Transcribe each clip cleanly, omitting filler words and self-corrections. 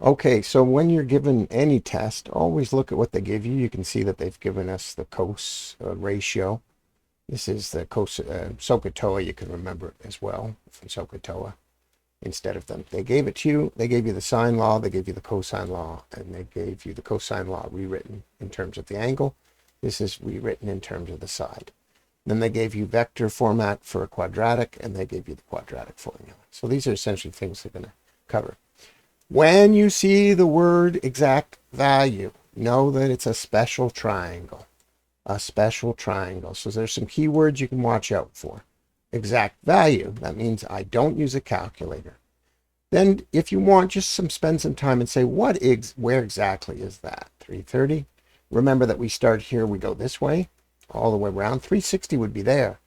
Okay, so when you're given any test, always look at what they give you. You can see that they've given us the cos ratio. This is the cos SOHCAHTOA. You can remember it as well from SOHCAHTOA instead of them. They gave it to you. They gave you the sine law. They gave you the cosine law, and they gave you the cosine law rewritten in terms of the angle. This is rewritten in terms of the side. Then they gave you vector format for a quadratic, and they gave you the quadratic formula. So these are essentially things they're going to cover. When you see the word exact value, know that it's a special triangle. A special triangle. So there's some keywords you can watch out for. Exact value. That means I don't use a calculator. Then if you want, just spend some time and say, where exactly is that? 330. Remember that we start here, we go this way, all the way around. 360 would be there.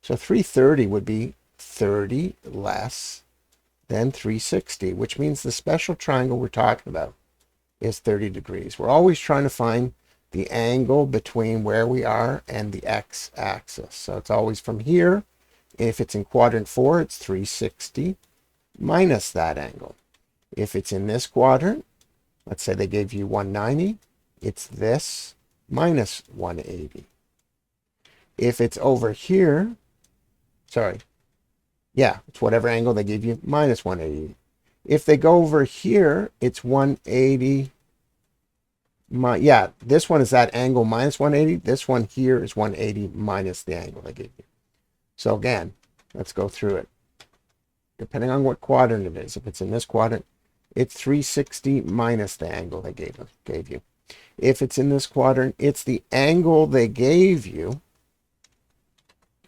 So 330 would be 30 less than 360, which means the special triangle we're talking about is 30 degrees. We're always trying to find the angle between where we are and the x-axis. So it's always from here. If it's in quadrant 4, it's 360 minus that angle. If it's in this quadrant, let's say they gave you 190, it's this minus 180. If it's over here, sorry, yeah, it's whatever angle they give you minus 180. If they go over here, it's 180. Yeah, this one is that angle minus 180. This one here is 180 minus the angle they gave you. So again, let's go through it. Depending on what quadrant it is, if it's in this quadrant, it's 360 minus the angle they gave you. If it's in this quadrant, it's the angle they gave you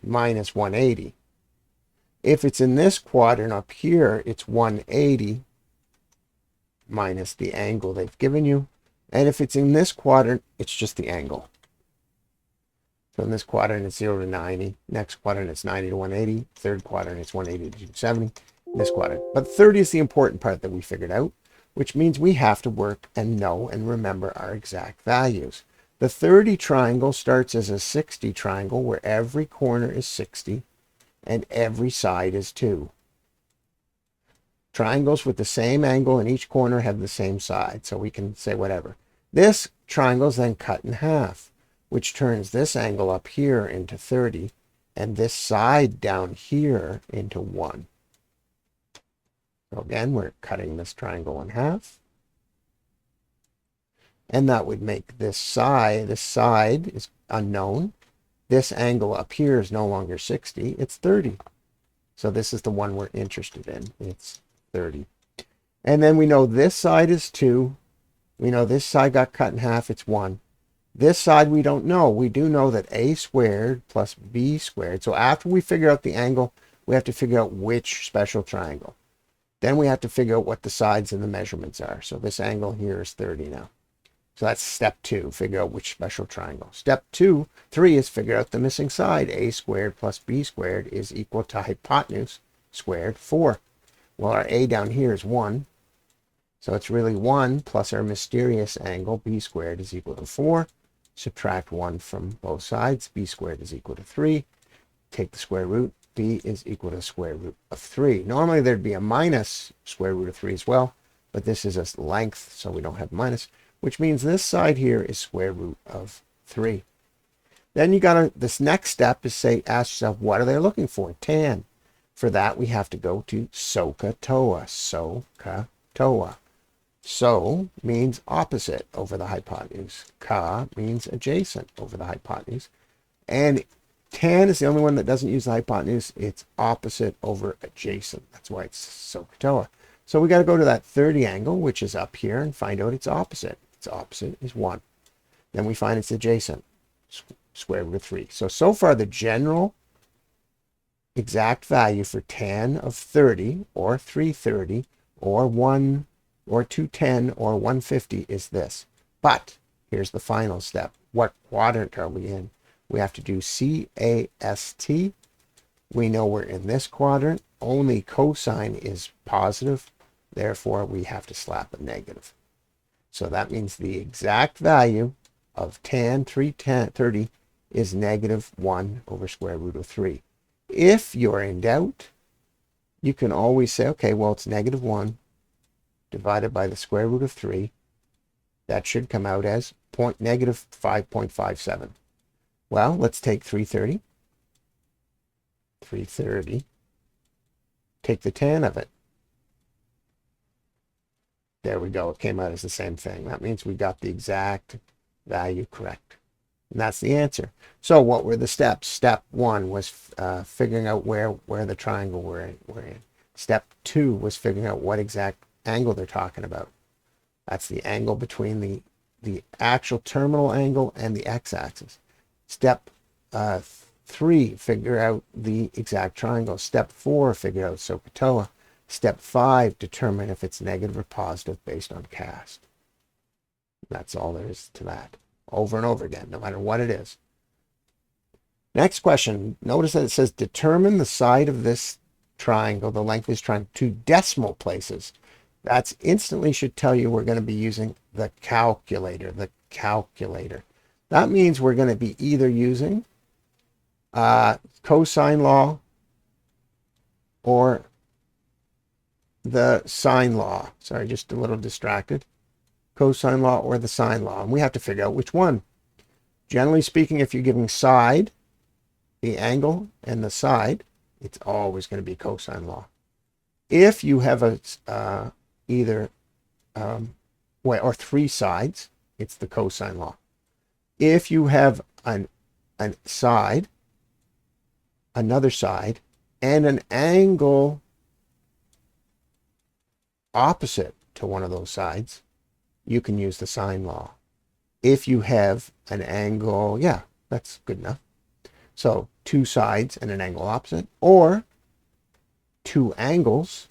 minus 180. If it's in this quadrant up here, it's 180 minus the angle they've given you. And if it's in this quadrant, it's just the angle. So in this quadrant, it's 0 to 90. Next quadrant, it's 90 to 180. Third quadrant, it's 180 to 270. This quadrant. But 30 is the important part that we figured out, which means we have to work and know and remember our exact values. The 30 triangle starts as a 60 triangle where every corner is 60 and every side is 2. Triangles with the same angle in each corner have the same side, so we can say whatever. This triangle is then cut in half, which turns this angle up here into 30 and this side down here into 1. So again, we're cutting this triangle in half. And that would make this side is unknown. This angle up here is no longer 60, it's 30. So this is the one we're interested in. It's 30. And then we know this side is 2. We know this side got cut in half, it's 1. This side we don't know. We do know that a squared plus b squared. So after we figure out the angle, we have to figure out which special triangle. Then we have to figure out what the sides and the measurements are. So this angle here is 30 now. So that's step 2, figure out which special triangle. Step 3 is figure out the missing side. A squared plus b squared is equal to hypotenuse squared 4. Well, our a down here is 1. So it's really 1 plus our mysterious angle, b squared, is equal to 4. Subtract 1 from both sides. B squared is equal to 3. Take the square root. B is equal to square root of 3. Normally there'd be a minus square root of 3 as well, but this is a length, so we don't have minus, which means this side here is square root of 3. Then you gotta, this next step is ask yourself, what are they looking for? Tan. For that, we have to go to SOHCAHTOA. SOHCAHTOA. So means opposite over the hypotenuse. Ka means adjacent over the hypotenuse. And tan is the only one that doesn't use the hypotenuse. It's opposite over adjacent. That's why it's SOHCAHTOA. So we got to go to that 30 angle, which is up here, and find out its opposite. Its opposite is 1. Then we find its adjacent, square root of 3. So far the general exact value for tan of 30 or 330 or 1 or 210 or 150 is this. But here's the final step. What quadrant are we in? We have to do CAST. We know we're in this quadrant. Only cosine is positive. Therefore, we have to slap a negative. So that means the exact value of tan 330 is negative 1 over square root of 3. If you're in doubt, you can always say, okay, well, it's negative 1 divided by the square root of 3. That should come out as negative 5.57. Well, let's take 330. 330. Take the tan of it. There we go. It came out as the same thing. That means we got the exact value correct. And that's the answer. So what were the steps? Step 1 was figuring out where the triangle we're in. Step 2 was figuring out what exact angle they're talking about. That's the angle between the actual terminal angle and the x-axis. Step 3, figure out the exact triangle. Step 4, figure out SOHCAHTOA. Step 5, determine if it's negative or positive based on cast. That's all there is to that. Over and over again, no matter what it is. Next question. Notice that it says determine the side of this triangle, the length of this triangle, to decimal places. That's instantly should tell you we're going to be using the calculator. That means we're going to be either using cosine law or the sine law. Sorry, just a little distracted. Cosine law or the sine law. And we have to figure out which one. Generally speaking, if you're giving side, the angle and the side, it's always going to be cosine law. If you have a either or 3 sides, it's the cosine law. If you have an side, another side, and an angle opposite to one of those sides, you can use the sine law. If you have an angle, yeah, that's good enough. So 2 sides and an angle opposite, or 2 angles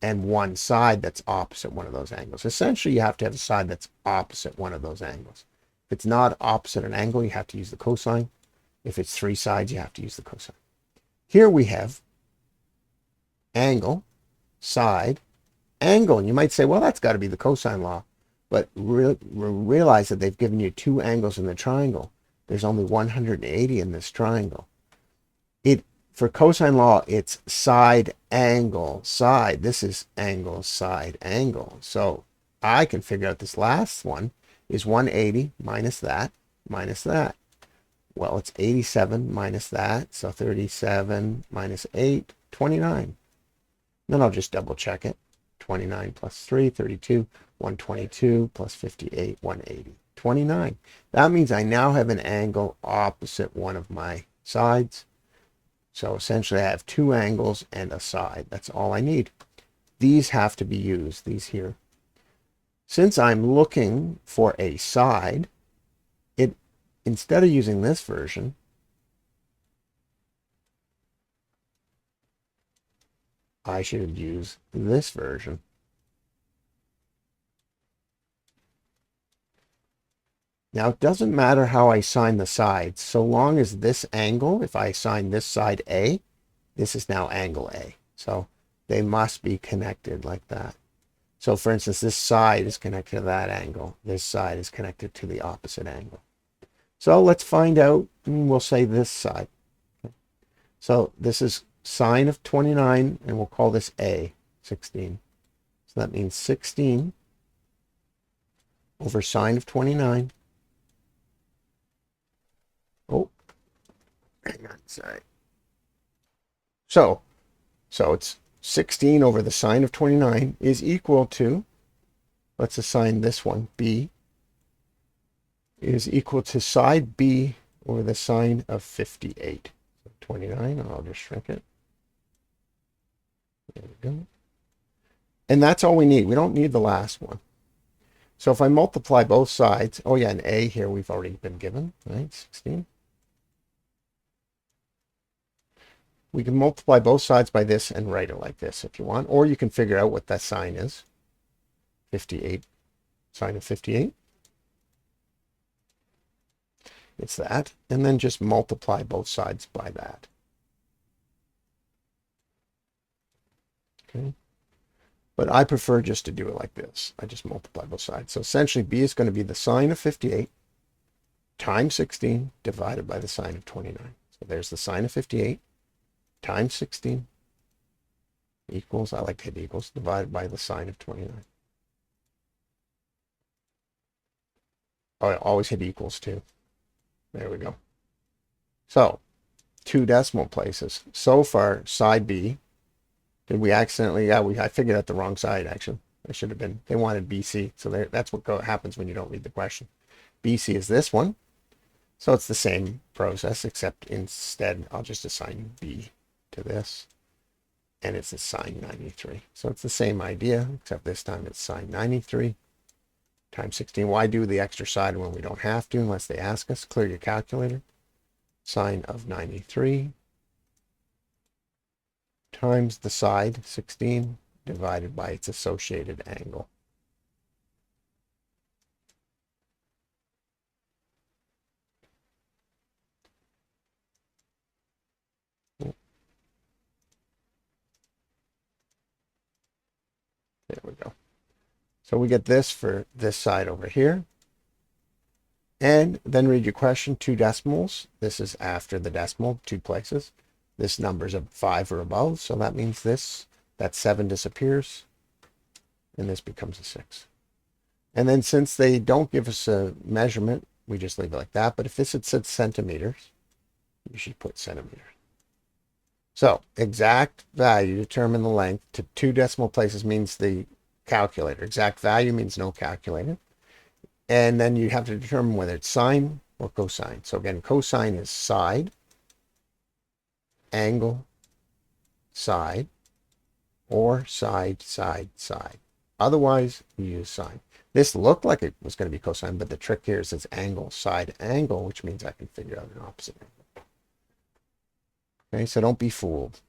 and 1 side that's opposite one of those angles. Essentially, you have to have a side that's opposite one of those angles. If it's not opposite an angle, you have to use the cosine. If it's 3 sides, you have to use the cosine. Here we have angle, side, angle. And you might say, well, that's got to be the cosine law. But realize that they've given you 2 angles in the triangle. There's only 180 in this triangle. For cosine law, it's side, angle, side. This is angle, side, angle. So I can figure out this last one is 180 minus that, minus that. Well, it's 87 minus that. So 37 minus 8, 29. Then I'll just double check it. 29 plus 3, 32, 122 plus 58, 180, 29. That means I now have an angle opposite one of my sides. So essentially I have 2 angles and a side. That's all I need. These have to be used, these here. Since I'm looking for a side, instead of using this version, I should use this version. Now, it doesn't matter how I assign the sides, so long as this angle, if I assign this side A, this is now angle A. So they must be connected like that. So for instance, this side is connected to that angle. This side is connected to the opposite angle. So let's find out, and we'll say this side. So this is sine of 29, and we'll call this A, 16. So that means 16 over sine of 29. Oh, hang on, sorry. So it's 16 over the sine of 29 is equal to, let's assign this one, B, is equal to side B over the sine of 58. So 29, and I'll just shrink it. There we go. And that's all we need. We don't need the last one. So if I multiply both sides, oh yeah, an A here we've already been given, right? 16. We can multiply both sides by this and write it like this if you want, or you can figure out what that sine is. 58, sine of 58. It's that, and then just multiply both sides by that. Okay. But I prefer just to do it like this. I just multiply both sides. So essentially B is going to be the sine of 58 times 16 divided by the sine of 29. So there's the sine of 58 times 16 equals, I like to hit equals, divided by the sine of 29. Oh, always hit equals too. There we go. So 2 decimal places. So far, side B. Did we accidentally? Yeah, I figured out the wrong side, actually. I should have been. They wanted BC. So that's what happens when you don't read the question. BC is this one. So it's the same process, except instead I'll just assign B to this. And it's a sine 93. So it's the same idea, except this time it's sine 93 times 16. Why do the extra side when we don't have to, unless they ask us? Clear your calculator. Sine of 93 times the side, 16, divided by its associated angle. There we go. So we get this for this side over here. And then read your question, 2 decimals. This is after the decimal, 2 places. This number's a 5 or above, so that means that 7 disappears, and this becomes a 6. And then since they don't give us a measurement, we just leave it like that. But if this had said centimeters, you should put centimeters. So exact value, determine the length to 2 decimal places means the calculator. Exact value means no calculator. And then you have to determine whether it's sine or cosine. So again, cosine is side, angle, side, or side, side, side. Otherwise, you use sine. This looked like it was going to be cosine, but the trick here is it's angle, side, angle, which means I can figure out an opposite angle. Okay, so don't be fooled.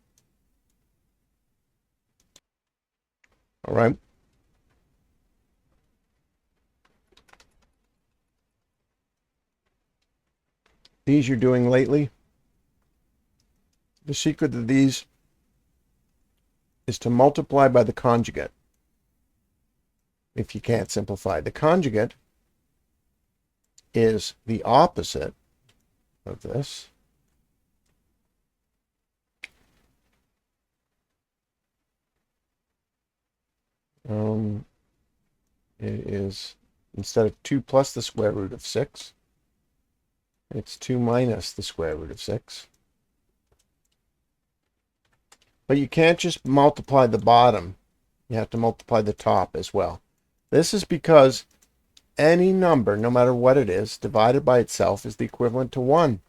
All right. These you're doing lately. The secret of these is to multiply by the conjugate. If you can't simplify, the conjugate is the opposite of this. It is, instead of 2 plus the square root of 6, it's 2 minus the square root of 6. But you can't just multiply the bottom. You have to multiply the top as well. This is because any number, no matter what it is, divided by itself is the equivalent to 1.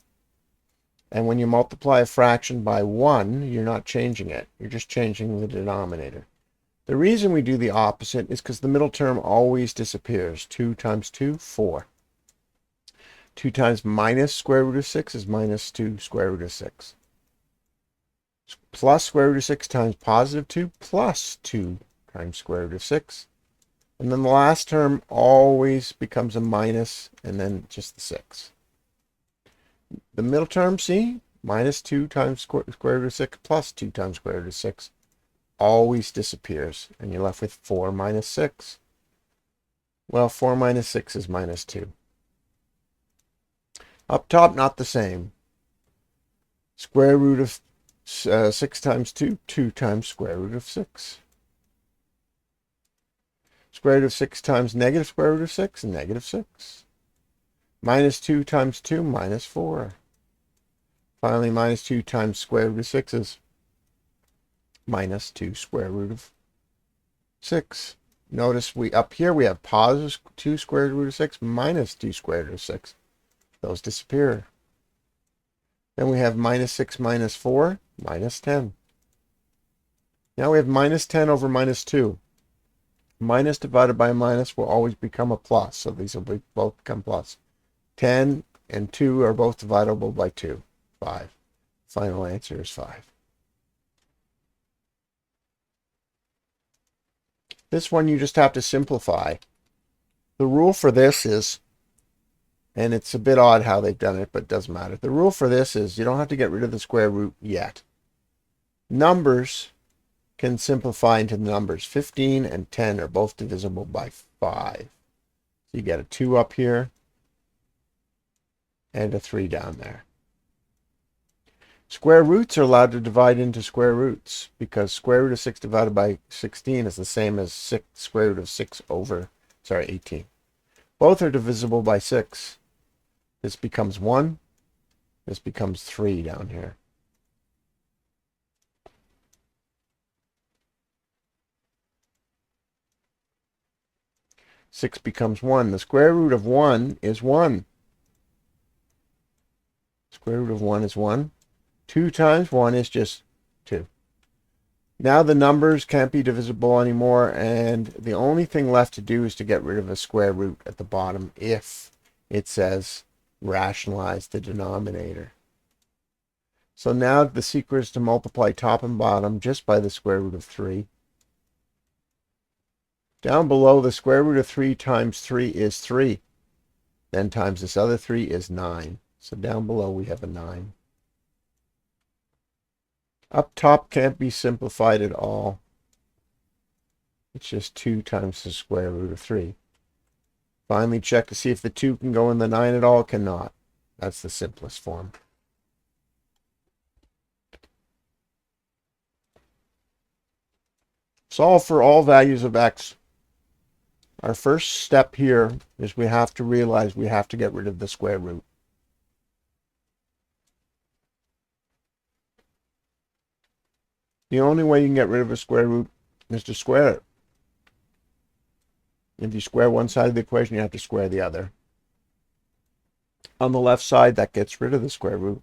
And when you multiply a fraction by 1, you're not changing it. You're just changing the denominator. The reason we do the opposite is because the middle term always disappears. 2 times 2, 4. 2 times minus square root of 6 is minus 2 square root of 6. Plus square root of 6 times positive 2 plus 2 times square root of 6. And then the last term always becomes a minus and then just the 6. The middle term, see? Minus 2 times square root of 6 plus 2 times square root of 6 always disappears. And you're left with 4 minus 6. Well, 4 minus 6 is minus 2. Up top, not the same. Square root of 6 times 2, 2 times square root of 6. Square root of 6 times negative square root of 6, negative 6. Minus 2 times 2, minus 4. Finally, minus 2 times square root of 6 is minus 2 square root of 6. Notice up here we have positive 2 square root of 6 minus 2 square root of 6. Those disappear. Then we have minus 6 minus 4, minus 10. Now we have minus 10 over minus 2. Minus divided by minus will always become a plus, so these will both become plus. 10 and 2 are both divisible by 2, 5. Final answer is 5. This one you just have to simplify. The rule for this is, and it's a bit odd how they've done it, but it doesn't matter. The rule for this is you don't have to get rid of the square root yet. Numbers can simplify into the numbers. 15 and 10 are both divisible by 5. So you get a 2 up here and a 3 down there. Square roots are allowed to divide into square roots because square root of 6 divided by 16 is the same as square root of 6 over, 18. Both are divisible by 6. This becomes 1. This becomes 3 down here. Six becomes 1. The square root of 1 is 1. Square root of 1 is 1. 2 times 1 is just 2. Now the numbers can't be divisible anymore, and the only thing left to do is to get rid of a square root at the bottom if it says rationalize the denominator. So now the secret is to multiply top and bottom just by the square root of 3. Down below, the square root of 3 times 3 is 3. Then times this other 3 is 9. So down below we have a 9. Up top can't be simplified at all. It's just 2 times the square root of 3. Finally, check to see if the 2 can go in the 9 at all. Cannot. That's the simplest form. Solve for all values of x. Our first step here is we have to realize we have to get rid of the square root. The only way you can get rid of a square root is to square it. If you square one side of the equation, you have to square the other. On the left side, that gets rid of the square root.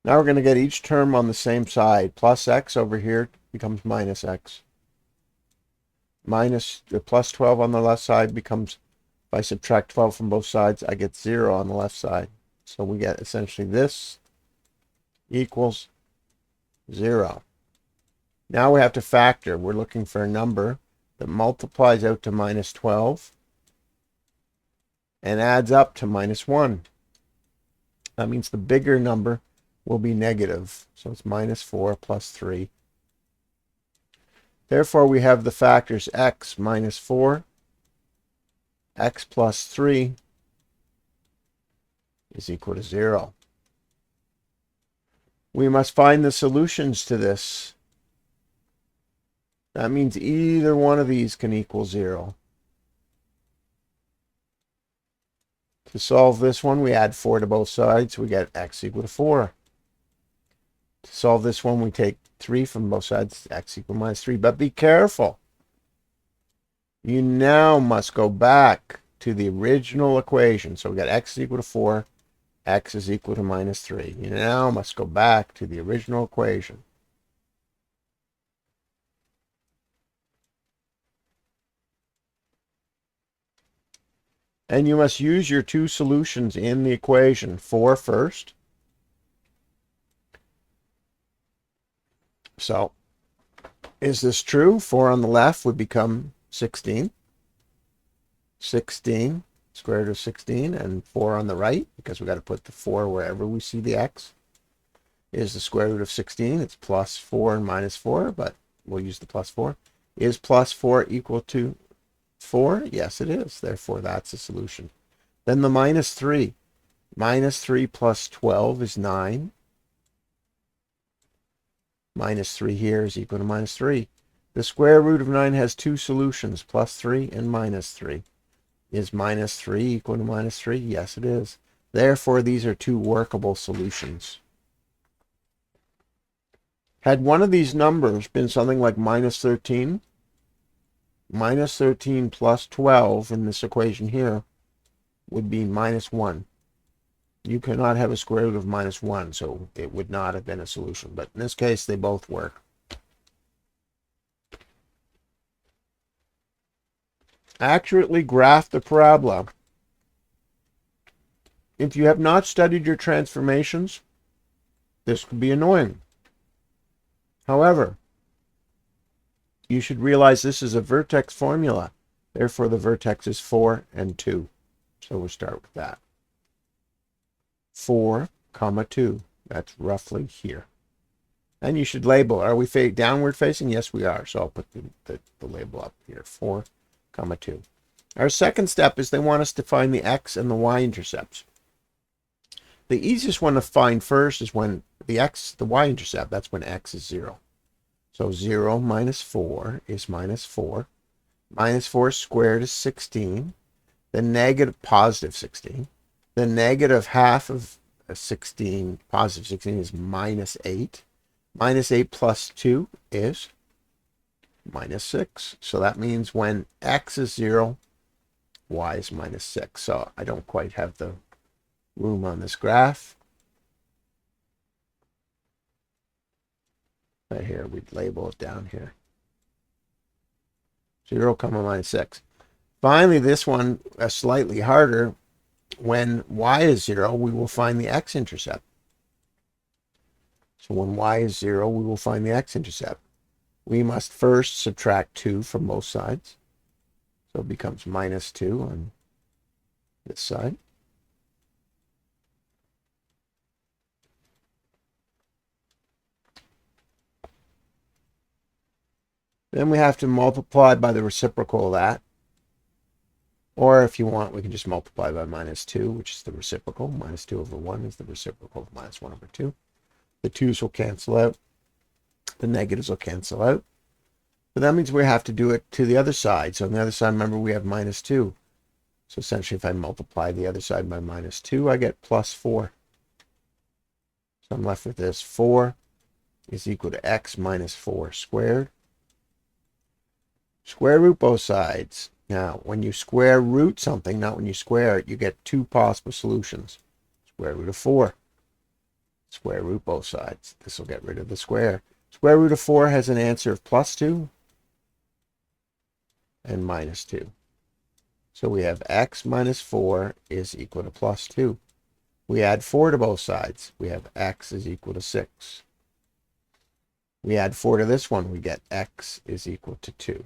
Now we're going to get each term on the same side. Plus x over here becomes minus x. Minus the plus 12 on the left side becomes, if I subtract 12 from both sides, I get 0 on the left side. So we get essentially this equals 0. Now we have to factor. We're looking for a number that multiplies out to minus 12 and adds up to minus 1. That means the bigger number will be negative. So it's minus 4 plus 3. Therefore, we have the factors x minus 4, x plus 3 is equal to 0. We must find the solutions to this. That means either one of these can equal 0. To solve this one, we add 4 to both sides. We get x equal to 4. To solve this one, we take 3 from both sides, x equal minus 3. But be careful. You now must go back to the original equation. So we got x is equal to 4, x is equal to minus 3. You now must go back to the original equation. And you must use your two solutions in the equation. 4 first. So, is this true? 4 on the left would become 16. 16, square root of 16, and 4 on the right, because we've got to put the 4 wherever we see the x, is the square root of 16. It's plus 4 and minus 4, but we'll use the plus 4. Is plus 4 equal to 4? Yes, it is. Therefore, that's the solution. Then the minus 3. Minus 3 plus 12 is 9. Minus 3 here is equal to minus 3. The square root of 9 has two solutions, plus 3 and minus 3. Is minus 3 equal to minus 3? Yes, it is. Therefore, these are two workable solutions. Had one of these numbers been something like minus 13, minus 13 plus 12 in this equation here would be minus 1. You cannot have a square root of minus 1, so it would not have been a solution. But in this case, they both work. Accurately graph the parabola. If you have not studied your transformations, this could be annoying. However, you should realize this is a vertex formula. Therefore, the vertex is 4 and 2. So we'll start with that. 4, 2. That's roughly here. And you should label. Are we downward facing? Yes, we are. So I'll put the label up here. 4, 2. Our second step is they want us to find the x and the y intercepts. The easiest one to find first is when the y intercept, that's when x is 0. So 0 minus 4 is minus 4. Minus 4 squared is 16. The negative positive 16. The negative half of 16, positive 16 is minus 8. Minus 8 plus 2 is minus 6. So that means when x is 0, y is minus 6. So I don't quite have the room on this graph. Right here, we'd label it down here. 0, comma, minus 6. Finally, this one, slightly harder. When y is 0, we will find the x-intercept. So when y is 0, we will find the x-intercept. We must first subtract 2 from both sides. So it becomes minus 2 on this side. Then we have to multiply by the reciprocal of that. Or if you want, we can just multiply by minus 2, which is the reciprocal. Minus 2 over 1 is the reciprocal of minus 1 over 2. The 2's will cancel out. The negatives will cancel out. But that means we have to do it to the other side. So on the other side, remember, we have minus 2. So essentially, if I multiply the other side by minus 2, I get plus 4. So I'm left with this. 4 is equal to x minus 4 squared. Square root both sides. Now, when you square root something, not when you square it, you get 2 possible solutions. Square root of 4. Square root both sides. This will get rid of the square. Square root of 4 has an answer of plus 2 and minus 2. So we have x minus 4 is equal to plus 2. We add 4 to both sides. We have x is equal to 6. We add 4 to this one. We get x is equal to 2.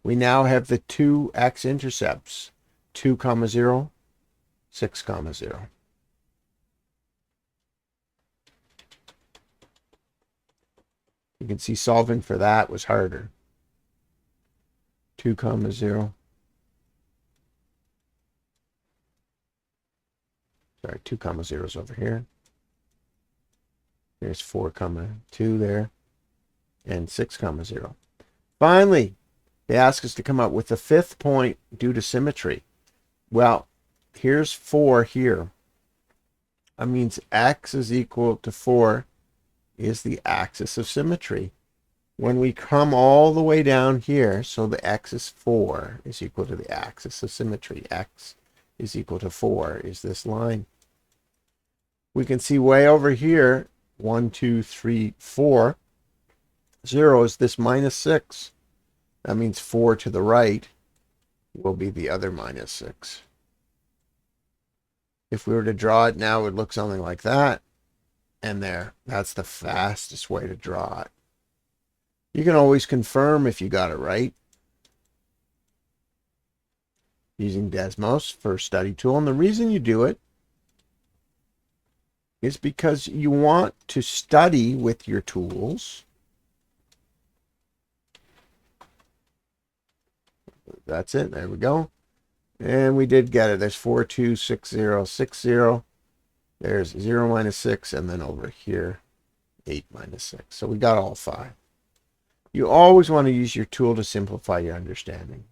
We now have the two x-intercepts, 2, 0, 6, 0. You can see solving for that was harder. 2, 0. Sorry, 2, 0 is over here. There's 4, 2 there. And 6, 0. Finally, they ask us to come up with the fifth point due to symmetry. Well, here's 4 here. That means x is equal to 4 is the axis of symmetry. When we come all the way down here, so the x is 4 is equal to the axis of symmetry. X is equal to 4 is this line. We can see way over here, 1, 2, 3, 4. 0 is this minus 6. That means 4 to the right will be the other minus 6. If we were to draw it now, it would look something like that. And there, that's the fastest way to draw it. You can always confirm if you got it right using Desmos for study tool. And the reason you do it is because you want to study with your tools. That's it. There we go. And we did get it. There's 4, 2, 6, 0, 6, 0. There's 0 minus 6. And then over here, 8 minus 6. So we got all 5. You always want to use your tool to simplify your understanding.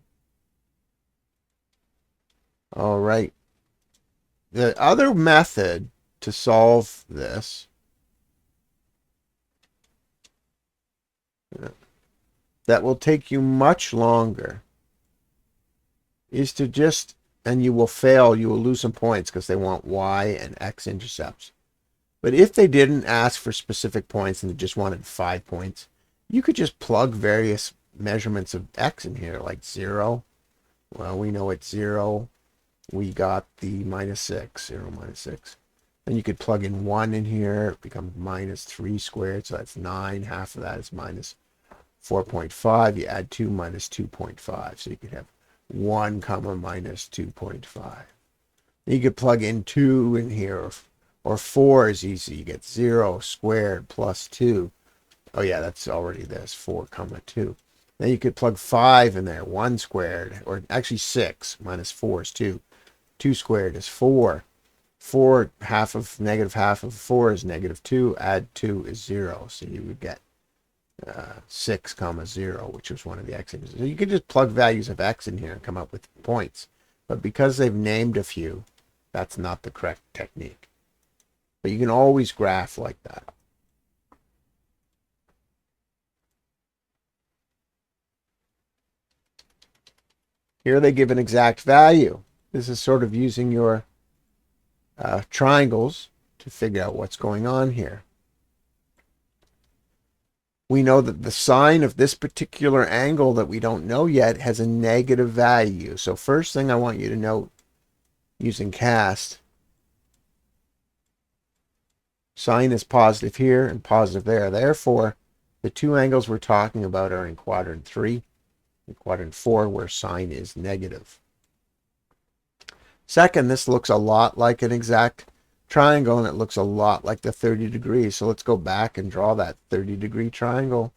All right. The other method to solve this that will take you much longer is to just, and you will fail, you will lose some points because they want y and x intercepts. But if they didn't ask for specific points and they just wanted 5 points, you could just plug various measurements of x in here, like 0. Well, we know it's 0. We got the minus 6, 0 minus 6. Then you could plug in 1 in here. It becomes minus 3 squared, so that's 9. Half of that is minus 4.5. You add 2 minus 2.5. So you could have 1 comma minus 2.5. You could plug in 2 in here, or 4 is easy. You get 0 squared plus 2. Oh yeah, that's already this, 4 comma 2. Then you could plug 5 in there, 1 squared, or actually 6 minus 4 is 2. 2 squared is 4. 4, negative half of 4 is negative 2. Add 2 is 0. So you would get 6 comma 0, which was one of the x images. So you could just plug values of x in here and come up with points. But because they've named a few, that's not the correct technique. But you can always graph like that. Here they give an exact value. This is sort of using your triangles to figure out what's going on here. We know that the sine of this particular angle that we don't know yet has a negative value. So first thing I want you to note using cast, sine is positive here and positive there. Therefore, the two angles we're talking about are in quadrant 3 and quadrant 4, where sine is negative. Second, this looks a lot like an exact triangle, and it looks a lot like the 30 degrees. So let's go back and draw that 30-degree triangle.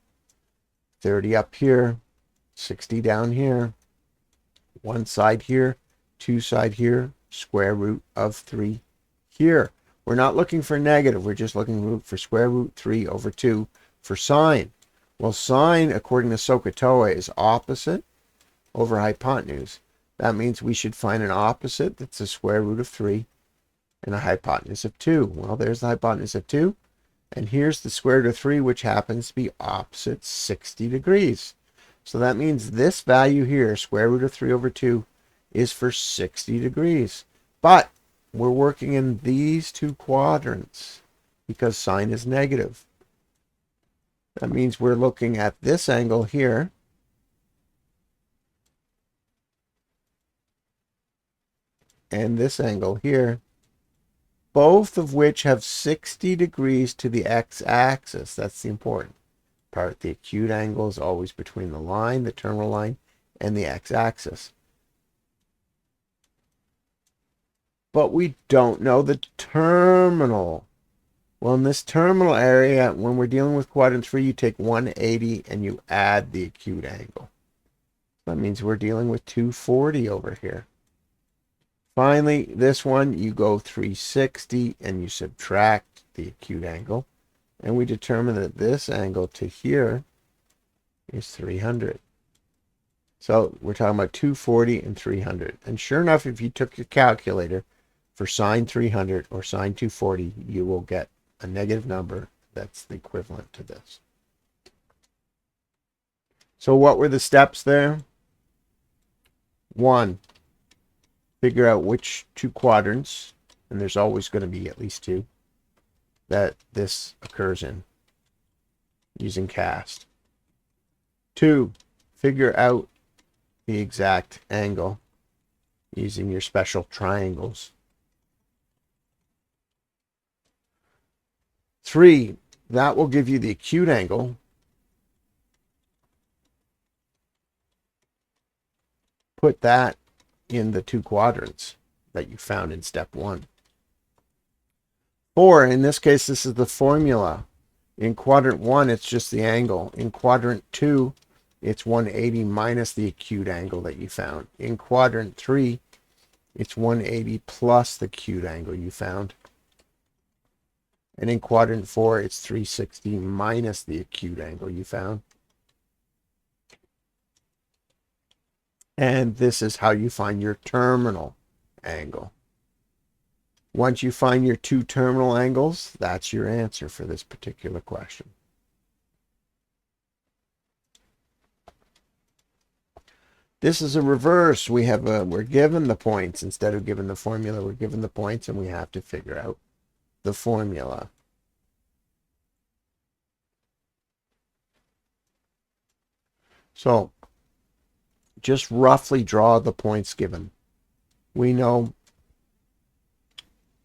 30 up here, 60 down here, one side here, two side here, square root of 3 here. We're not looking for negative, we're just looking for square root 3 over 2 for sine. Well, sine, according to SOHCAHTOA, is opposite over hypotenuse. That means we should find an opposite that's the square root of 3 and a hypotenuse of 2. Well, there's the hypotenuse of 2. And here's the square root of 3, which happens to be opposite 60 degrees. So that means this value here, square root of 3 over 2, is for 60 degrees. But we're working in these two quadrants because sine is negative. That means we're looking at this angle here. And this angle here, both of which have 60 degrees to the x-axis. That's the important part. The acute angle is always between the line, the terminal line, and the x-axis. But we don't know the terminal. Well, in this terminal area, when we're dealing with quadrant 3, you take 180 and you add the acute angle. That means we're dealing with 240 over here. Finally, this one, you go 360 and you subtract the acute angle. And we determine that this angle to here is 300. So we're talking about 240 and 300. And sure enough, if you took your calculator for sine 300 or sine 240, you will get a negative number that's the equivalent to this. So what were the steps there? 1, figure out which two quadrants, and there's always going to be at least 2, that this occurs in using cast. 2, figure out the exact angle using your special triangles. 3, that will give you the acute angle. Put that in the two quadrants that you found in step 1. 4, in this case, this is the formula. In quadrant 1, it's just the angle. In quadrant 2, it's 180 minus the acute angle that you found. In quadrant 3, it's 180 plus the acute angle you found. And in quadrant 4, it's 360 minus the acute angle you found. And this is how you find your terminal angle. Once you find your two terminal angles, that's your answer for this particular question. This is a reverse. We're given the points instead of given the formula. We're given the points and we have to figure out the formula. So just roughly draw the points given. We know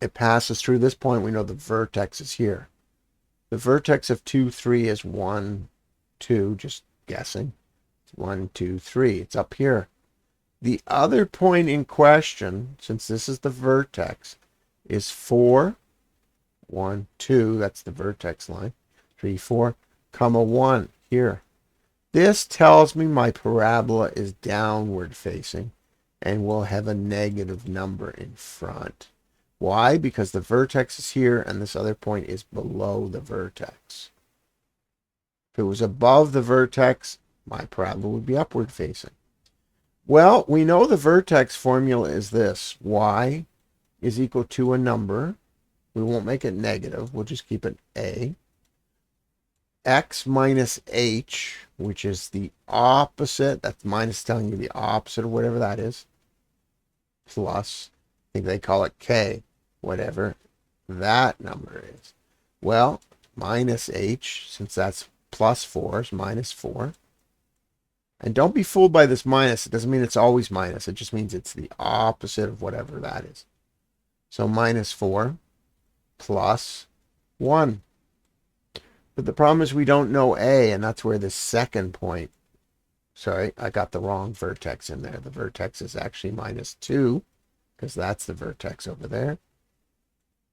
it passes through this point. We know the vertex is here. The vertex of 2, 3 is 1, 2, just guessing. It's 1, 2, 3. It's up here. The other point in question, since this is the vertex, is 4, 1, 2, that's the vertex line, 3, 4, comma 1 here. This tells me my parabola is downward facing and will have a negative number in front. Why? Because the vertex is here and this other point is below the vertex. If it was above the vertex, my parabola would be upward facing. Well, we know the vertex formula is this. Y is equal to a number. We won't make it negative. We'll just keep it A. X minus H, which is the opposite. That's minus telling you the opposite of whatever that is. Plus, I think they call it K, whatever that number is. Well, minus H, since that's plus 4, is minus 4. And don't be fooled by this minus. It doesn't mean it's always minus. It just means it's the opposite of whatever that is. So minus 4 plus 1. But the problem is we don't know A, and that's where the second point. Sorry, I got the wrong vertex in there. The vertex is actually minus 2, because that's the vertex over there,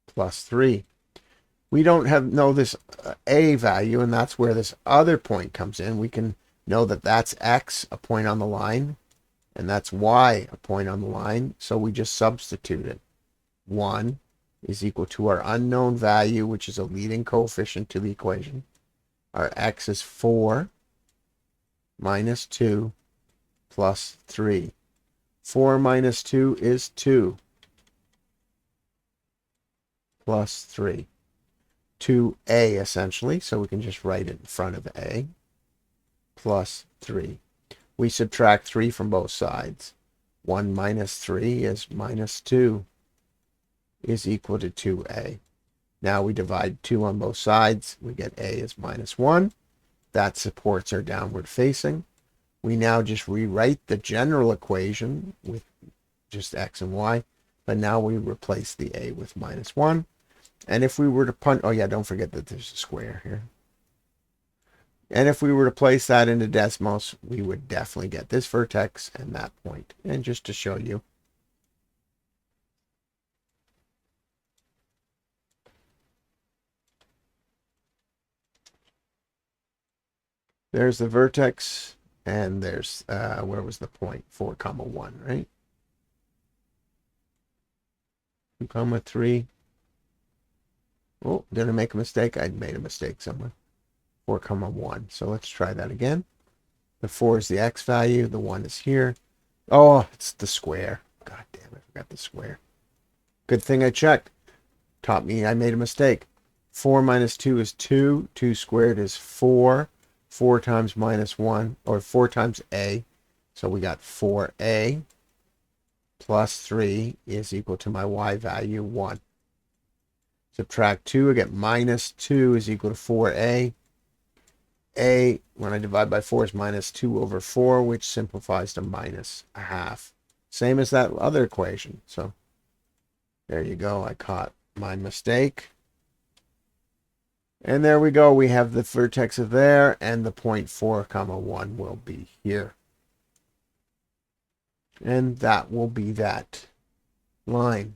plus 3. We don't know this A value, and that's where this other point comes in. We can know that that's X, a point on the line, and that's Y, a point on the line. So we just substitute it. 1 is equal to our unknown value, which is a leading coefficient to the equation. Our X is 4 minus 2 plus 3. 4 minus 2 is 2 plus 3. 2A essentially, so we can just write it in front of A, plus 3. We subtract 3 from both sides. 1 minus 3 is minus 2 is equal to 2A. Now we divide 2 on both sides. We get A is minus 1. That supports our downward facing. We now just rewrite the general equation with just X and Y, but now we replace the A with minus 1. And if we were to punch, oh yeah, don't forget that there's a square here. And if we were to place that into Desmos, we would definitely get this vertex and that point. And just to show you, there's the vertex, and there's, where was the point? 4, 1, right? 2, 3. Oh, did I make a mistake? I made a mistake somewhere. 4, 1. So let's try that again. The 4 is the X value. The 1 is here. Oh, it's the square. God damn, I forgot the square. Good thing I checked. Taught me I made a mistake. 4 minus 2 is 2. 2 squared is 4. 4 times minus 1, or 4 times A. So we got 4A plus 3 is equal to my Y value, 1. Subtract 2, I get minus 2 is equal to 4A. A, when I divide by 4, is minus 2 over 4, which simplifies to minus a half. Same as that other equation. So there you go. I caught my mistake. And there we go. We have the vertex of there, and the point 4, 1 will be here. And that will be that line.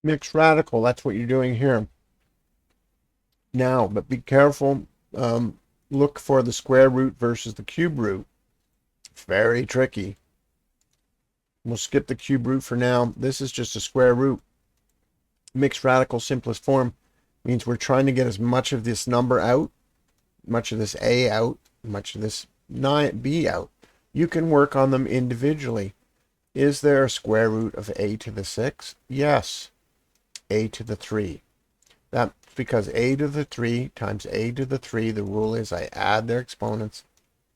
Mixed radical, that's what you're doing here. Now, but be careful. Look for the square root versus the cube root. Very tricky. We'll skip the cube root for now. This is just a square root. Mixed radical simplest form means we're trying to get as much of this number out, much of this A out, much of this B out. You can work on them individually. Is there a square root of A to the 6? Yes. A to the 3. That's because A to the 3 times A to the 3, the rule is I add their exponents,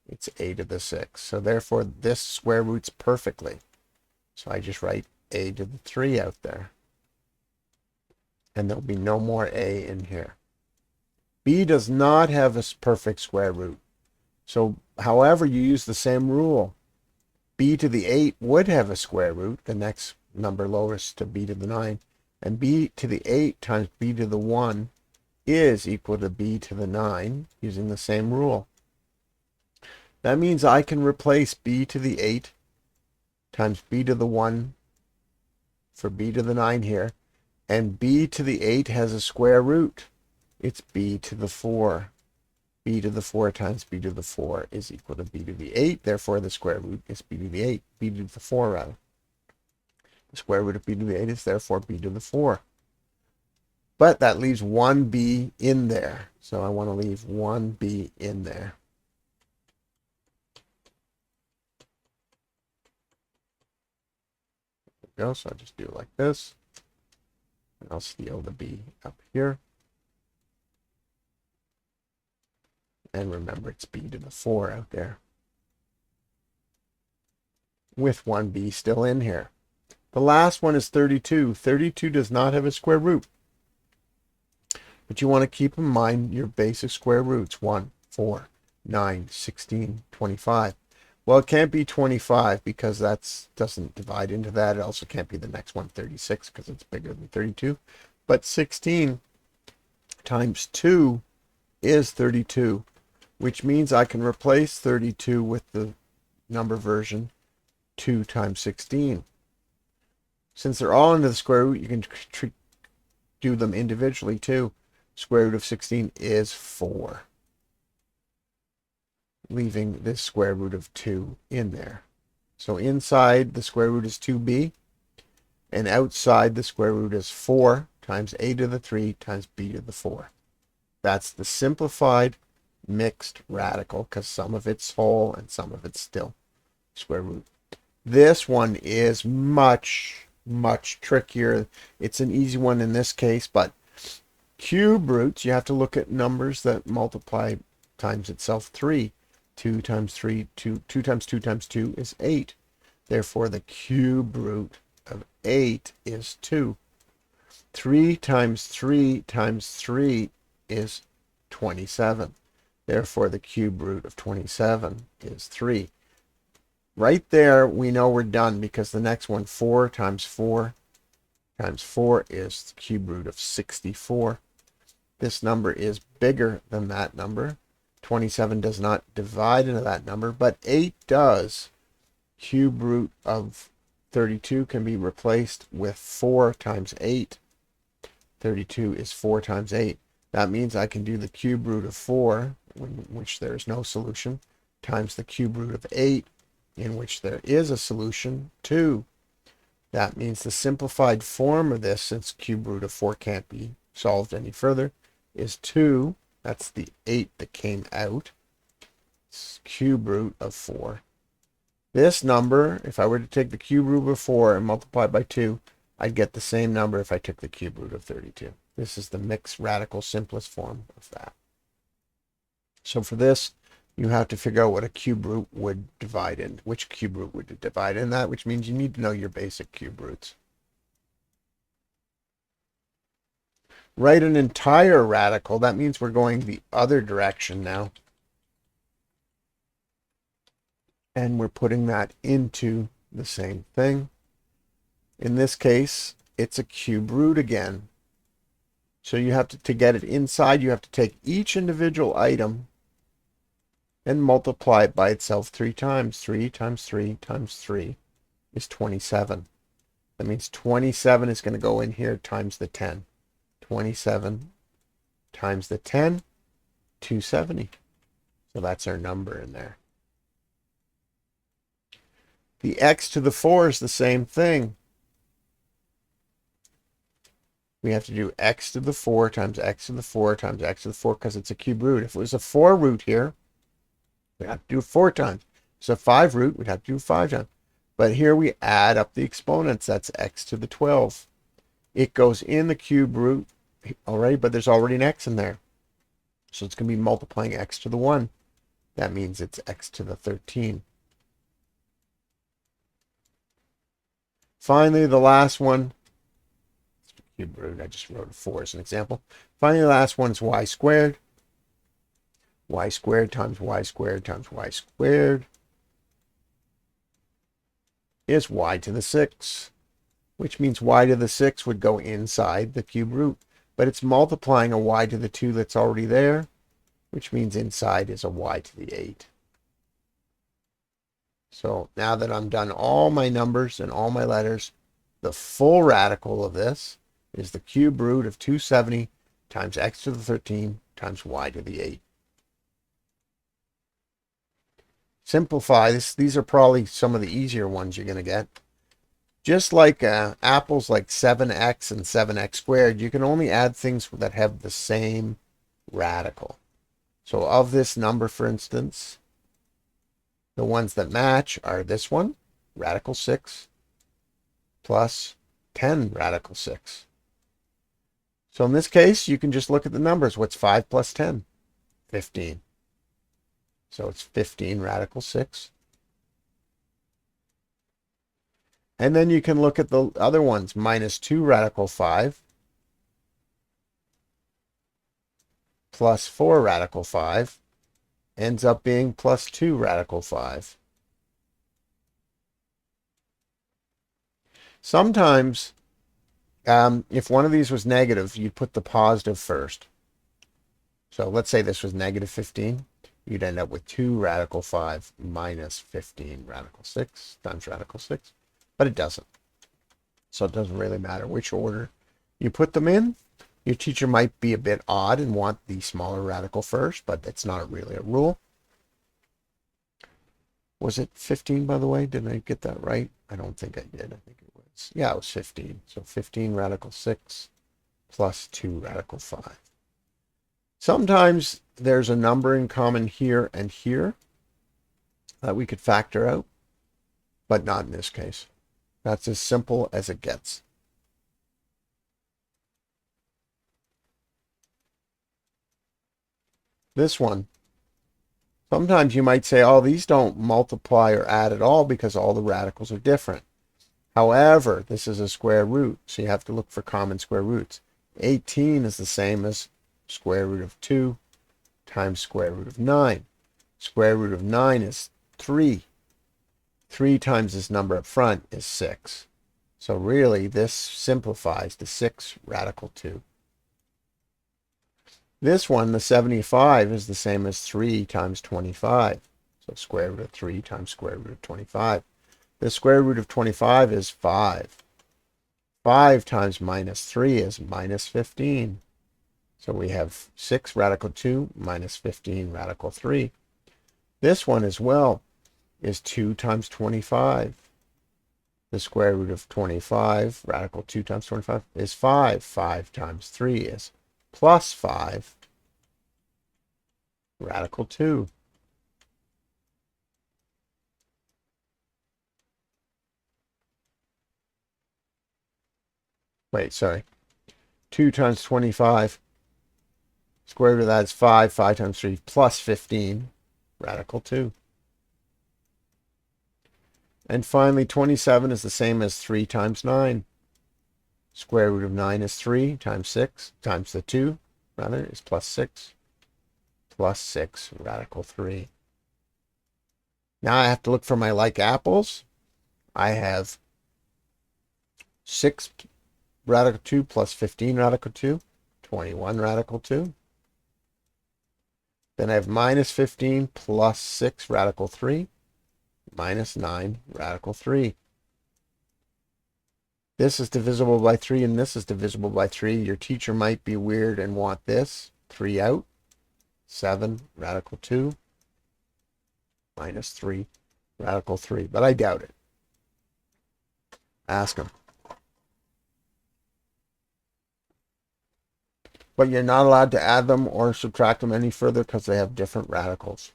it's A to the 6. So therefore this square roots perfectly. So I just write A to the 3 out there. And there'll be no more A in here. B does not have a perfect square root. So however you use the same rule, B to the 8 would have a square root, the next number lowest to B to the 9. And B to the 8 times B to the 1 is equal to B to the 9 using the same rule. That means I can replace B to the 8 times B to the 1 for B to the 9 here. And B to the 8 has a square root. It's B to the 4. B to the 4 times B to the 4 is equal to B to the 8. Therefore, the square root is B to the 8. B to the 4 rather. The square root of b to the 8 is therefore b to the 4. But that leaves 1b in there. So I want to leave 1b in there. There we go. So I'll just do it like this. And I'll steal the b up here. And remember, it's b to the 4 out there. With 1b still in here. The last one is 32. 32 does not have a square root. But you want to keep in mind your basic square roots. 1, 4, 9, 16, 25. Well, it can't be 25 because that doesn't divide into that. It also can't be the next one, 36, because it's bigger than 32. But 16 times 2 is 32, which means I can replace 32 with the number version 2 times 16. Since they're all into the square root, you can do them individually too. Square root of 16 is 4. Leaving this square root of 2 in there. So inside the square root is 2b, and outside the square root is 4 times a to the 3 times b to the 4. That's the simplified mixed radical, because some of it's whole and some of it's still square root. This one is much trickier. It's an easy one in this case, but cube roots, you have to look at numbers that multiply times itself 3. 2 times 3, 2 times 2 times 2 is 8. Therefore, the cube root of 8 is 2. 3 times 3 times 3 is 27. Therefore, the cube root of 27 is 3. Right there, we know we're done because the next one, 4 times 4 times 4 is the cube root of 64. This number is bigger than that number. 27 does not divide into that number, but 8 does. Cube root of 32 can be replaced with 4 times 8. 32 is 4 times 8. That means I can do the cube root of 4, in which there is no solution, times the cube root of 8, in which there is a solution, 2. That means the simplified form of this, since cube root of 4 can't be solved any further, is 2. That's the 8 that came out. It's cube root of 4. This number, if I were to take the cube root of 4 and multiply it by 2, I'd get the same number if I took the cube root of 32. This is the mixed radical simplest form of that. So for this, you have to figure out what a cube root would divide in. Which cube root would divide in that, which means you need to know your basic cube roots. Write an entire radical. That means we're going the other direction now. And we're putting that into the same thing. In this case, it's a cube root again. So you have to get it inside, you have to take each individual item and multiply it by itself 3 times. 3 times 3 times 3 is 27. That means 27 is going to go in here times the 10. 27 times the 10, 270. So that's our number in there. The x to the 4 is the same thing. We have to do x to the 4 times x to the 4 times x to the 4 because it's a cube root. If it was a 4 root here, we'd have to do it 4 times. If it's a 5 root, we'd have to do 5 times. But here we add up the exponents. That's x to the 12. It goes in the cube root already, but there's already an x in there. So it's going to be multiplying x to the 1. That means it's x to the 13. Finally, the last one, cube root, I just wrote a 4 as an example. Finally, the last one is y squared. Y squared times y squared times y squared is y to the 6, which means y to the 6 would go inside the cube root. But it's multiplying a y to the 2 that's already there, which means inside is a y to the 8. So now that I'm done all my numbers and all my letters, the full radical of this is the cube root of 270 times x to the 13 times y to the 8. Simplify this. These are probably some of the easier ones you're going to get. Just like apples like 7x and 7x squared, you can only add things that have the same radical. So of this number, for instance, the ones that match are this one, radical 6, plus 10 radical 6. So in this case, you can just look at the numbers. What's 5 plus 10? 15. So it's 15 radical 6. And then you can look at the other ones. Minus 2 radical 5 plus 4 radical 5 ends up being plus 2 radical 5. Sometimes, if one of these was negative, you'd put the positive first. So let's say this was negative 15. You'd end up with 2 radical 5 minus 15 radical 6 times radical 6. But it doesn't. So it doesn't really matter which order you put them in. Your teacher might be a bit odd and want the smaller radical first, but it's not really a rule. Was it 15, by the way? Did I get that right? I don't think I did. I think it was. Yeah, it was 15. So 15 radical 6 plus 2 radical 5. Sometimes there's a number in common here and here that we could factor out, but not in this case. That's as simple as it gets. This one. Sometimes you might say, oh, these don't multiply or add at all because all the radicals are different. However, this is a square root, so you have to look for common square roots. 18 is the same as square root of 2 times square root of 9. Square root of 9 is 3. 3 times this number up front is 6. So really, this simplifies to 6 radical 2. This one, the 75, is the same as 3 times 25. So square root of 3 times square root of 25. The square root of 25 is 5. 5 times minus 3 is minus 15. So we have 6 radical 2 minus 15 radical 3. This one as well is 2 times 25. The square root of 25, radical 2 times 25, is 5. 5 times 3 is plus 5, radical 2. Wait, sorry. 2 times 25, square root of that is 5. 5 times 3 plus 15, radical 2. And finally, 27 is the same as 3 times 9. Square root of 9 is 3 times 6 times the 2, rather, is plus 6. Plus 6 radical 3. Now I have to look for my like apples. I have 6 radical 2 plus 15 radical 2, 21 radical 2. Then I have minus 15 plus 6 radical 3, minus 9 radical 3. This is divisible by 3 and this is divisible by 3. Your teacher might be weird and want this. 3 out. 7 radical 2 minus 3 radical 3. But I doubt it. Ask them. But you're not allowed to add them or subtract them any further because they have different radicals.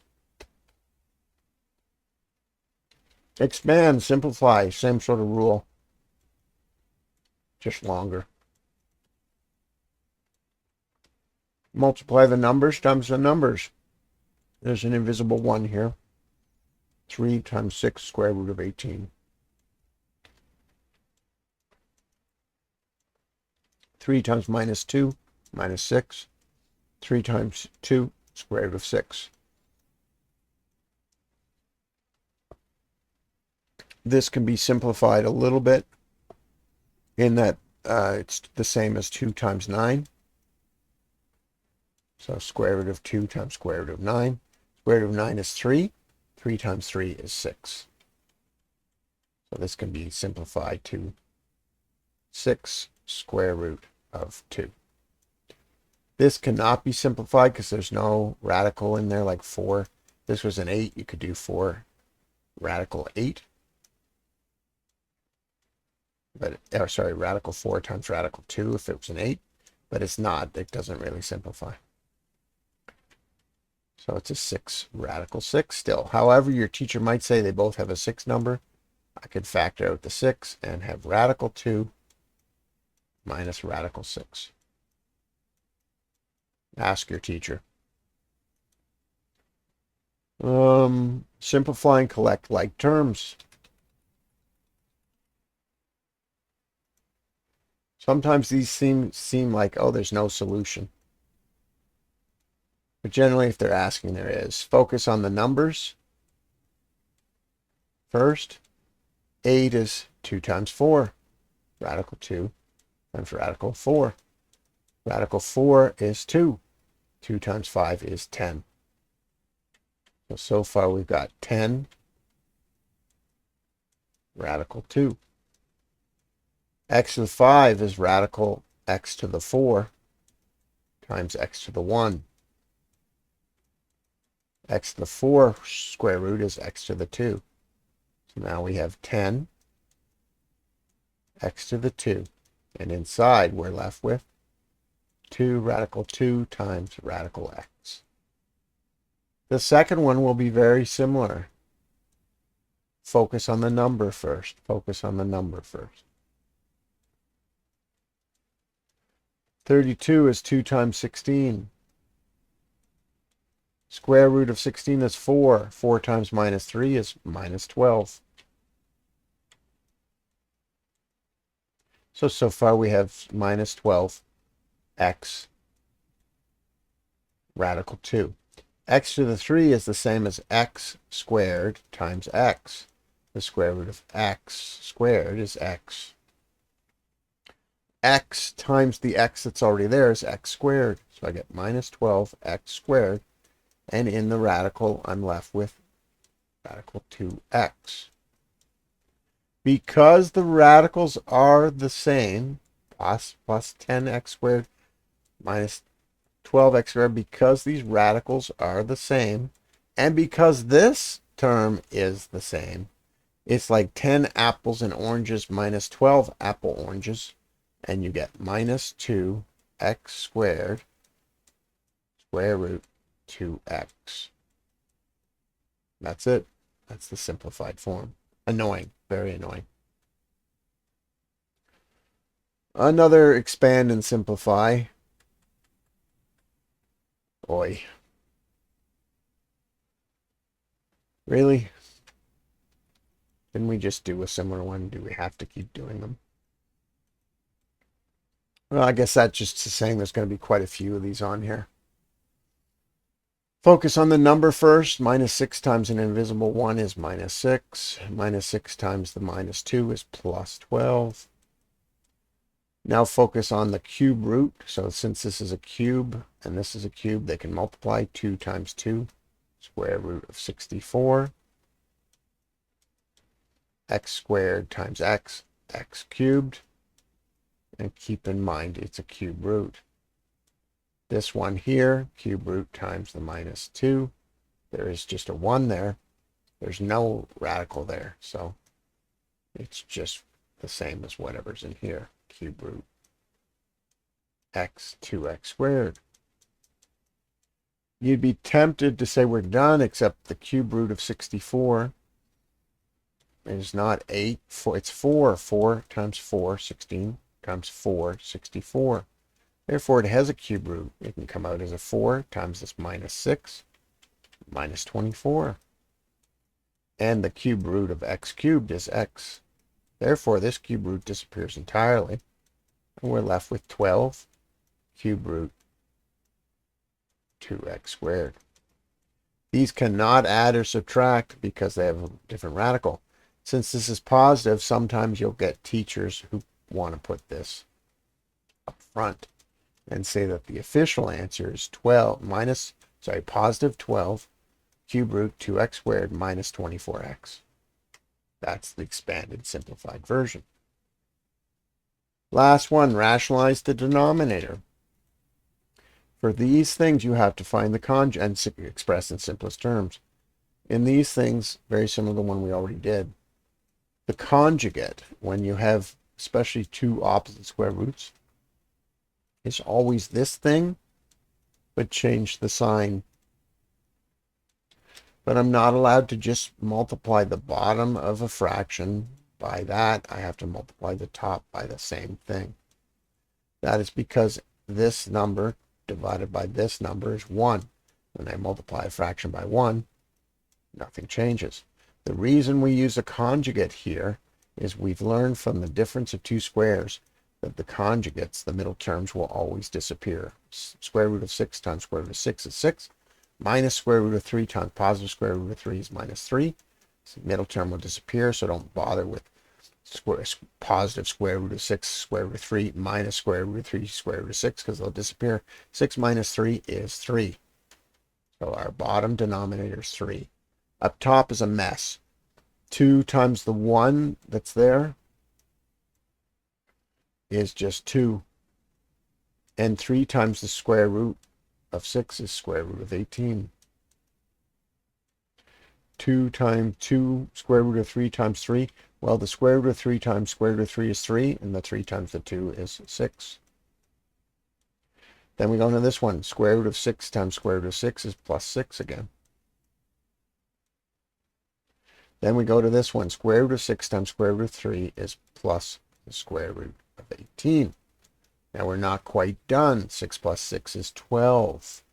Expand, simplify, same sort of rule. Just longer. Multiply the numbers times the numbers. There's an invisible 1 here. 3 times 6 square root of 18. 3 times minus 2, minus 6. 3 times 2, square root of 6. This can be simplified a little bit in that it's the same as 2 times 9. So square root of 2 times square root of 9. Square root of 9 is 3. 3 times 3 is 6. So this can be simplified to 6 square root of 2. This cannot be simplified because there's no radical in there like 4. If this was an 8, you could do 4 radical 8. but, or sorry, radical 4 times radical 2 if it was an 8, but it's not. It doesn't really simplify. So it's a 6, radical 6 still. However, your teacher might say they both have a 6 number. I could factor out the 6 and have radical 2 minus radical 6. Ask your teacher. Simplify and collect like terms. Sometimes these seem like, oh, there's no solution. But generally, if they're asking, there is. Focus on the numbers. First, 8 is 2 times 4. Radical 2 times radical 4. Radical 4 is 2. 2 times 5 is 10. So far we've got 10 radical 2. X to the 5 is radical x to the 4 times x to the 1. X to the 4 square root is x to the 2. So now we have 10 x to the 2. And inside we're left with 2 radical 2 times radical x. The second one will be very similar. Focus on the number first. Focus on the number first. 32 is 2 times 16. Square root of 16 is 4. 4 times minus 3 is minus 12. So far we have minus 12x radical 2. X to the 3 is the same as x squared times x. The square root of x squared is x. X times the x that's already there is x squared. So I get minus 12x squared. And in the radical, I'm left with radical 2x. Because the radicals are the same, plus 10x squared minus 12x squared, because these radicals are the same, and because this term is the same, it's like 10 apples and oranges minus 12 apple oranges, and you get minus 2x squared square root 2x. That's it. That's the simplified form. Annoying. Very annoying. Another expand and simplify. Oi. Really? Didn't we just do a similar one? Do we have to keep doing them? Well, I guess that's just saying there's going to be quite a few of these on here. Focus on the number first. Minus 6 times an invisible 1 is minus 6. Minus 6 times the minus 2 is plus 12. Now focus on the cube root. So since this is a cube and this is a cube, they can multiply. 2 times 2, square root of 64. X squared times x, x cubed. And keep in mind it's a cube root. This one here, cube root times the minus 2. There is just a 1 there. There's no radical there. So it's just the same as whatever's in here. Cube root x 2x squared. You'd be tempted to say we're done, except the cube root of 64 is not 8. It's 4. 4 times 4, 16 times 4, 64. Therefore, it has a cube root. It can come out as a 4 times this minus 6, minus 24. And the cube root of x cubed is x. Therefore, this cube root disappears entirely. And we're left with 12 cube root 2x squared. These cannot add or subtract because they have a different radical. Since this is positive, sometimes you'll get teachers who want to put this up front and say that the official answer is positive 12 cube root 2x squared minus 24x. That's the expanded simplified version. Last one, rationalize the denominator. For these things, you have to find the conjugate and express in simplest terms. In these things, very similar to the one we already did, the conjugate, when you have especially two opposite square roots, is always this thing, but change the sign. But I'm not allowed to just multiply the bottom of a fraction by that. I have to multiply the top by the same thing. That is because this number divided by this number is 1. When I multiply a fraction by 1, nothing changes. The reason we use a conjugate here is we've learned from the difference of two squares that the conjugates, the middle terms, will always disappear. Square root of 6 times square root of 6 is 6. Minus square root of 3 times positive square root of 3 is minus 3. So the middle term will disappear, so don't bother with positive square root of 6 square root of 3 minus square root of 3 square root of 6, because they'll disappear. 6 minus 3 is 3. So our bottom denominator is 3. Up top is a mess. 2 times the 1 that's there is just 2. And 3 times the square root of 6 is square root of 18. 2 times 2 square root of 3 times 3. Well, the square root of 3 times square root of 3 is 3, and the 3 times the 2 is 6. Then we go into this one. Square root of 6 times square root of 6 is plus 6 again. Then we go to this one. Square root of 6 times square root of 3 is plus the square root of 18. Now we're not quite done. 6 plus 6 is 12.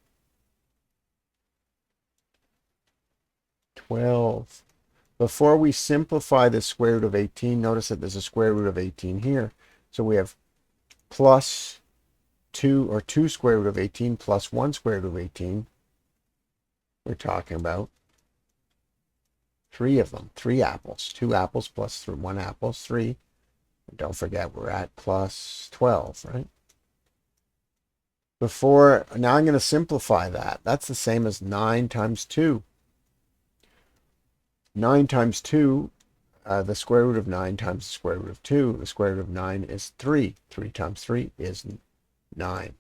12. Before we simplify the square root of 18, notice that there's a square root of 18 here. So we have plus 2, or 2 square root of 18 plus 1 square root of 18. We're talking about 3 of them, 3 apples. 2 apples plus 1 apple is 3. And don't forget, we're at plus 12, right? Now I'm going to simplify that. That's the same as 9 times 2. 9 times 2, the square root of 9 times the square root of 2. The square root of 9 is 3. 3 times 3 is 9.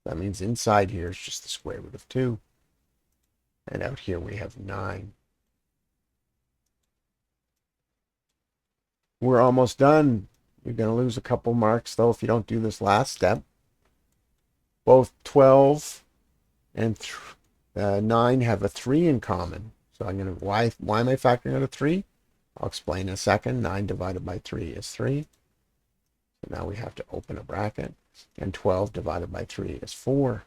That means inside here is just the square root of 2. And out here we have 9. We're almost done. You're going to lose a couple marks, though, if you don't do this last step. Both 12 and 9 have a 3 in common. So I'm going to, why am I factoring out a 3? I'll explain in a second. 9 divided by 3 is 3. So now we have to open a bracket. And 12 divided by 3 is 4.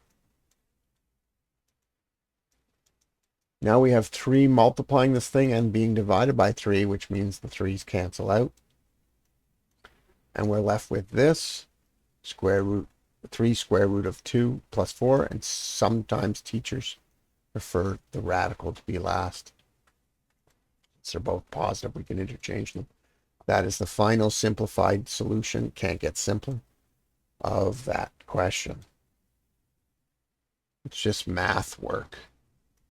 Now we have 3 multiplying this thing and being divided by 3, which means the 3's cancel out. And we're left with this, 3 square root of 2 plus 4. And sometimes teachers prefer the radical to be last. Since they're both positive, we can interchange them. That is the final simplified solution. Can't get simpler of that question. It's just math work.